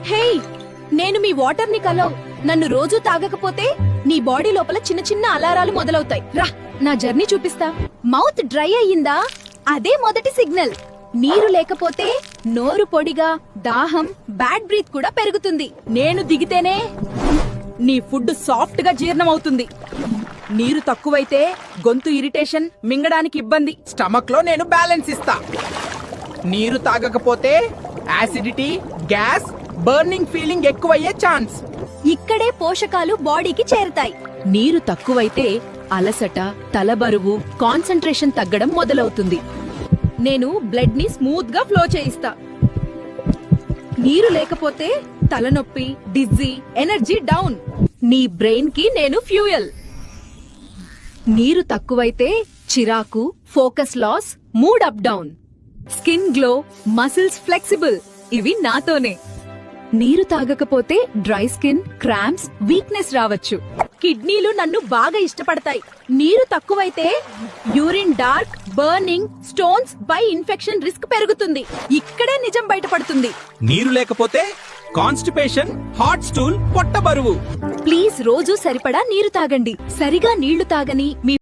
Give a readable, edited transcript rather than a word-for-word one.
హే, నేను మీ వాటర్ ని కలవ్. నన్ను రోజు తాగకపోతే నీ బాడీ లోపల చిన్న చిన్న అలారాలు మొదలవుతాయి. రా, నా జర్నీ చూపిస్తా. మౌత్ డ్రై అయ్యిందా? అదే మొదటి సిగ్నల్. నీరు లేకపోతే నోరు పొడిగా, దాహం, బ్యాడ్ బ్రీత్ కూడా పెరుగుతుంది. నేను దిగితేనే నీ ఫుడ్ సాఫ్ట్ గా జీర్ణమవుతుంది. నీరు తక్కువైతే గొంతు ఇరిటేషన్, మింగడానికి ఇబ్బంది. స్టమక్ లో నేను బ్యాలెన్స్ ఇస్తా. నీరు తాగకపోతే యాసిడిటీ, గ్యాస్, బర్నింగ్ ఫీలింగ్ ఎక్కువయ్యే ఛాన్స్. ఇక్కడే పోషకాలు బాడీకి చేరుతాయి. నీరు తక్కువైతే అలసట, తలబరువు, కాన్సంట్రేషన్ తగ్గడం మొదలవుతుంది. నేను బ్లడ్ ని స్మూత్ గా ఫ్లో చేయిస్తా. నీరు లేకపోతే తలనొప్పి, డిజ్జీ, ఎనర్జీ డౌన్. నీ బ్రెయిన్ కి నేను ఫ్యూయల్. నీరు తక్కువైతే చిరాకు, focus loss, mood up down. Skin glow, muscles flexible. ఇవి నాతోనే. నీరు తాగకపోతే డ్రై స్కిన్, క్రాంప్స్, వీక్నెస్ రావచ్చు. కిడ్నీలు నన్ను బాగా ఇష్టపడతాయి. నీరు తక్కువైతే urine dark, burning, stones, by infection risk పెరుగుతుంది. ఇక్కడే నిజం బయటపడుతుంది. నీరు లేకపోతే కాన్స్టిపేషన్, హాట్ స్టూల్, పొట్ట బరువు. ప్లీజ్ రోజు సరిపడా నీరు తాగండి. సరిగా నీళ్లు తాగని మీ